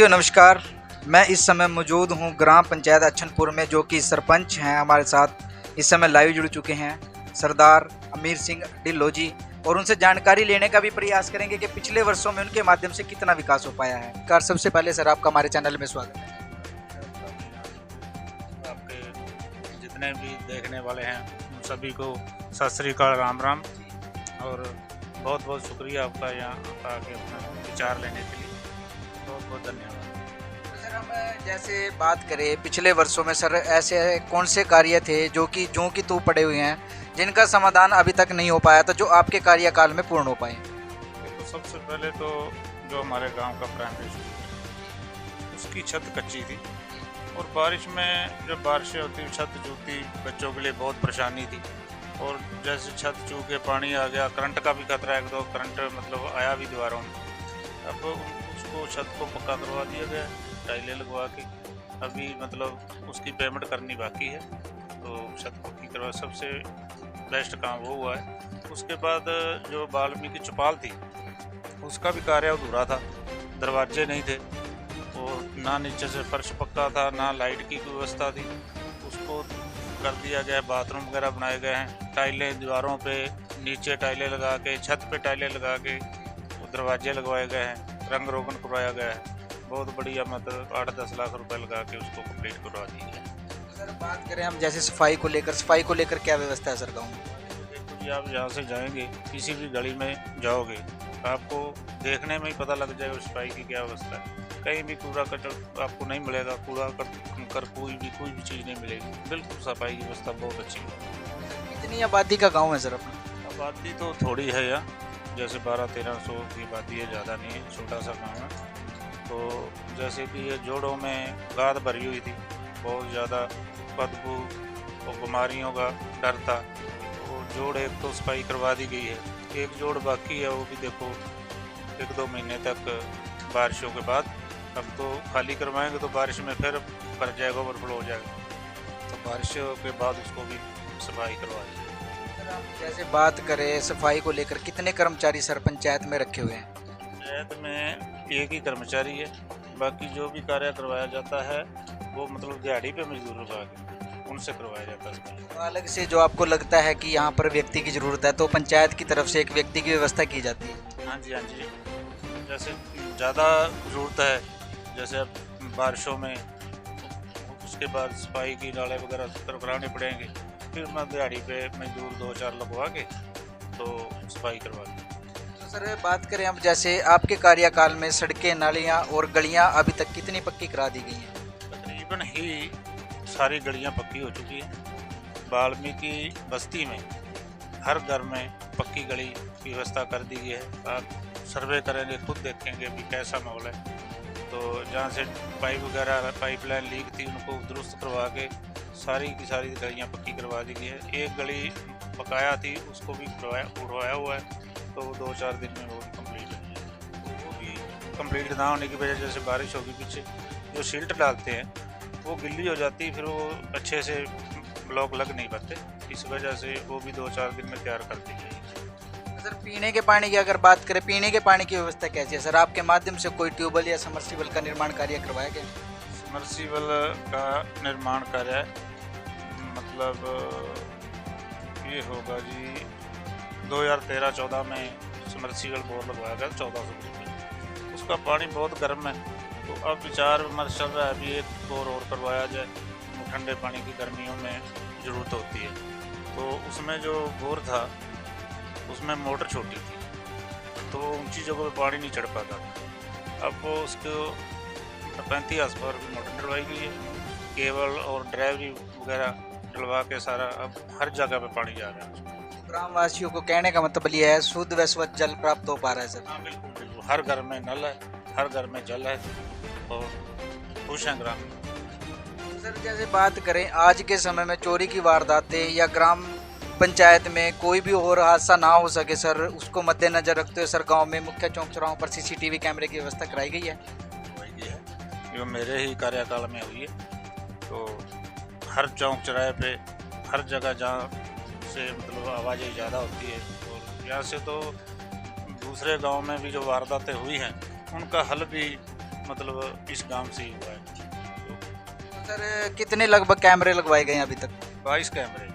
नमस्कार। मैं इस समय मौजूद हूँ ग्राम पंचायत अच्छनपुर में, जो कि सरपंच हैं हमारे साथ इस समय लाइव जुड़ चुके हैं सरदार अमीर सिंह ढिल्लों जी, और उनसे जानकारी लेने का भी प्रयास करेंगे कि पिछले वर्षों में उनके माध्यम से कितना विकास हो पाया है। कार सबसे पहले सर आपका हमारे चैनल में स्वागत है। आपके जितने भी देखने वाले हैं उन सभी को सत श्री अकाल, राम राम, और बहुत बहुत शुक्रिया आपका यहाँ आके अपना विचार लेने के लिए। बहुत बहुत धन्यवाद। सर हम जैसे बात करें पिछले वर्षों में, सर ऐसे कौन से कार्य थे जो कि तू पड़े हुए हैं जिनका समाधान अभी तक नहीं हो पाया था, जो आपके कार्यकाल में पूर्ण हो पाए? तो सबसे पहले तो जो हमारे गांव का प्राइमरी स्कूल है उसकी छत कच्ची थी, और बारिश में जब बारिशें होती छत चूती बच्चों के लिए बहुत परेशानी थी। और जैसे छत चू के पानी आ गया, करंट का भी खतरा, एक दो करंट मतलब आया भी दीवारों में। अब उसको छत को पक्का करवा दिया गया, टाइलें लगवा के। अभी मतलब उसकी पेमेंट करनी बाकी है, तो छत पक्की करवा सबसे बेस्ट काम वो हुआ है। उसके बाद जो वाल्मीकि चौपाल थी उसका भी कार्य अधूरा था, दरवाजे नहीं थे, और ना नीचे से फर्श पक्का था, ना लाइट की कोई व्यवस्था थी। उसको कर दिया गया, बाथरूम वगैरह बनाए गए हैं, टाइलें दीवारों पे, नीचे टाइलें लगा के, छत पे टाइलें लगा के, दरवाजे लगवाए गए हैं, रंग रोगन करवाया गया है। बहुत बढ़िया, मतलब 8-10 लाख रुपए लगा के उसको कंप्लीट करवा दिया है। सर बात करें हम जैसे सफाई को लेकर क्या व्यवस्था है सर गाँव में? देखो जी, आप यहाँ से जाएंगे, किसी भी गली में जाओगे, आपको देखने में ही पता लग जाएगा सफाई की क्या अवस्था है। कहीं भी कूड़ा कचरा आपको नहीं मिलेगा, कूड़ा कर कोई भी चीज़ नहीं मिलेगी। बिल्कुल सफाई की व्यवस्था बहुत अच्छी है। कितनी आबादी का गाँव है सर अपना? आबादी तो थोड़ी है यहाँ, जैसे 1200-1300 की आबादी है, ज़्यादा नहीं है, छोटा सा गाँव है। तो जैसे कि ये जोड़ों में गाद भरी हुई थी, बहुत ज़्यादा बदबू और बीमारियों का डर था। तो जोड़ एक तो सफाई करवा दी गई है, एक जोड़ बाकी है, वो भी देखो 1-2 महीने तक बारिशों के बाद। अब तो खाली करवाएंगे तो बारिश में फिर भर जाएगा, ओवरफ्लो हो जाएगा, तो बारिशों के बाद उसको भी सफाई करवा दी। जैसे बात करें सफाई को लेकर, कितने कर्मचारी सर पंचायत में रखे हुए हैं? पंचायत में एक ही कर्मचारी है, बाकी जो भी कार्य करवाया जाता है वो मतलब दिहाड़ी पे मजदूर लगा के उनसे करवाया जाता है। तो अलग से जो आपको लगता है कि यहाँ पर व्यक्ति की ज़रूरत है, तो पंचायत की तरफ से एक व्यक्ति की व्यवस्था की जाती है? हाँ जी, हाँ जी। जैसे ज़्यादा ज़रूरत है, जैसे अब बारिशों में, उसके बाद सफाई की नाले वगैरह कराने पड़ेंगे, फिर मैं दिहाड़ी पे मजदूर 2-4 लगवा के तो सफाई करवा दी। तो सर बात करें हम जैसे आपके कार्यकाल में सड़कें, नालियाँ और गलियाँ अभी तक कितनी पक्की करा दी गई हैं? तकरीबन ही सारी गलियां पक्की हो चुकी हैं। वाल्मीकि बस्ती में हर घर में पक्की गली की व्यवस्था कर दी गई है। आप सर्वे करेंगे, खुद देखेंगे भी कैसा माहौल है। तो जहाँ से पाइपलाइन लीक थी उनको दुरुस्त करवा के सारी की सारी गलियाँ पक्की करवा दी गई है। एक गली बकाया थी, उसको भी उड़वाया हुआ है, तो वो 2-4 दिन में वो भी कम्प्लीट है। तो वो भी कम्प्लीट ना होने की वजह, जैसे बारिश होगी पीछे जो सिल्ट डालते हैं वो गिल्ली हो जाती है, फिर वो अच्छे से ब्लॉक लग नहीं पाते, इस वजह से वो भी 2-4 दिन में तैयार कर दी जाएगी। सर पीने के पानी की अगर बात करें, पीने के पानी की व्यवस्था कैसी है सर? आपके माध्यम से कोई ट्यूबवेल या समरसीबल का निर्माण कार्य करवाया गया? समरसीबल का निर्माण कार्य मतलब ये होगा जी, 2013-14 में समरसीबल बोर लगवाया गया 1400 रुपये। उसका पानी बहुत गर्म है, तो अब विचार विमर्श चल रहा है अभी एक बोर और करवाया जाए। ठंडे पानी की गर्मियों में ज़रूरत होती है, तो उसमें जो बोर था उसमें मोटर छोटी थी, तो ऊंची जगह पे पानी नहीं चढ़ पाता था। अब वो उसको 35 आसपास की मोटर डलवाई गई है, केबल और ड्राइवरी वगैरह डलवा के सारा अब हर जगह पे पानी जा रहा है। ग्रामवासियों को कहने का मतलब ये है, शुद्ध व स्वच्छ जल प्राप्त हो पा रहा है सर? हाँ बिल्कुल बिल्कुल, हर घर में नल है, हर घर में जल है, और खुश हैं ग्राम। सर जैसे बात करें आज के समय में चोरी की वारदातें या ग्राम पंचायत में कोई भी और हादसा ना हो सके सर, उसको मद्देनजर रखते हुए सर गांव में मुख्य चौक चौराहों पर सीसीटीवी कैमरे की व्यवस्था कराई गई है? वही है जो मेरे ही कार्यकाल में हुई है। तो हर चौक चौराहे पे, हर जगह जहाँ से मतलब आवाजाही ज़्यादा होती है, और यहाँ से तो दूसरे गांव में भी जो वारदातें हुई हैं उनका हल भी मतलब इस गांव से ही हुआ है। तो सर कितने लगभग कैमरे लगवाए गए हैं अभी तक? 22 कैमरे।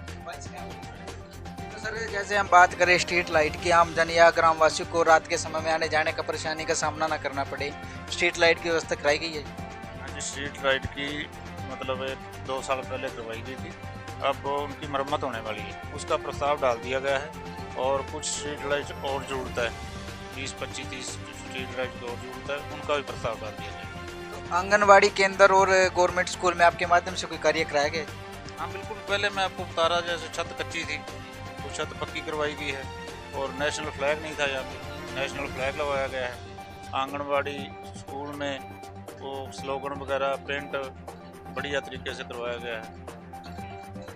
तो सर जैसे हम बात करें स्ट्रीट लाइट की, आमजन या ग्रामवासियों को रात के समय में आने जाने का परेशानी का सामना ना करना पड़े, स्ट्रीट लाइट की व्यवस्था कराई गई है। हाँ जी, स्ट्रीट लाइट की मतलब 2 साल पहले करवाई गई थी, अब उनकी मरम्मत होने वाली है, उसका प्रस्ताव डाल दिया गया है। और कुछ स्ट्रीट लाइट और ज़रूरत है, 20, 25, 30 स्ट्रीट लाइट और ज़रूरत है, उनका भी प्रस्ताव डाल दिया जाएगा। आंगनवाड़ी केंद्र और गवर्नमेंट स्कूल में आपके माध्यम से कोई कार्य कराया गया? हाँ बिल्कुल, पहले मैं आपको बता रहा, जैसे छत कच्ची थी तो छत पक्की करवाई गई है, और नेशनल फ्लैग नहीं था यहाँ पे, नेशनल फ्लैग लगवाया गया है। आंगनवाड़ी स्कूल में वो स्लोगन वगैरह प्रिंट बढ़िया तरीके से करवाया गया है।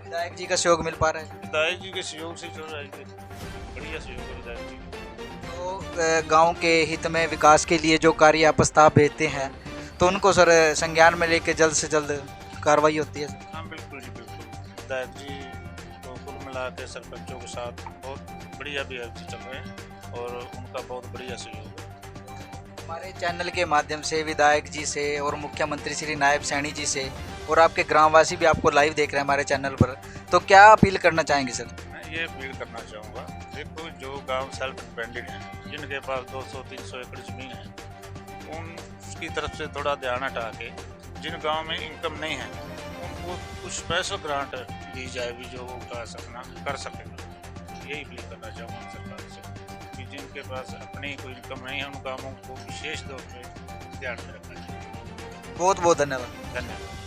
विधायक जी का सहयोग मिल पा रहा है? विधायक जी के सहयोग से चल रहा है, बढ़िया सहयोग है विधायक जी। तो गांव के हित में विकास के लिए जो कार्य आप प्रस्ताव भेजते हैं तो उनको सर संज्ञान में लेके जल्द से जल्द कार्रवाई होती है? हाँ बिल्कुल जी, बिल्कुल। विधायक जी तो कुल मिला के सरपंचों के साथ बहुत बढ़िया विधायक जी चल रहे हैं, और उनका बहुत बढ़िया सहयोग है। हमारे चैनल के माध्यम से विधायक जी से और मुख्यमंत्री श्री नायब सैनी जी से और आपके ग्रामवासी भी आपको लाइव देख रहे हैं हमारे चैनल पर, तो क्या अपील करना चाहेंगे सर? मैं ये अपील करना चाहूँगा, देखो जो गांव सेल्फ डिपेंडेंट हैं, जिनके पास 200-300 एकड़ ज़मीन है, उनकी तरफ से थोड़ा ध्यान हटा के, जिन गांव में इनकम नहीं है उनको कुछ स्पेशल ग्रांट दी जाए भी, जो वो उनका सपना कर सकेगा। यही अपील करना चाहूँगा सरकार से कि जिनके पास अपनी कोई इनकम नहीं है, उन कामों को विशेष तौर पर ध्यान में रखना चाहिए। बहुत बहुत धन्यवाद। धन्यवाद।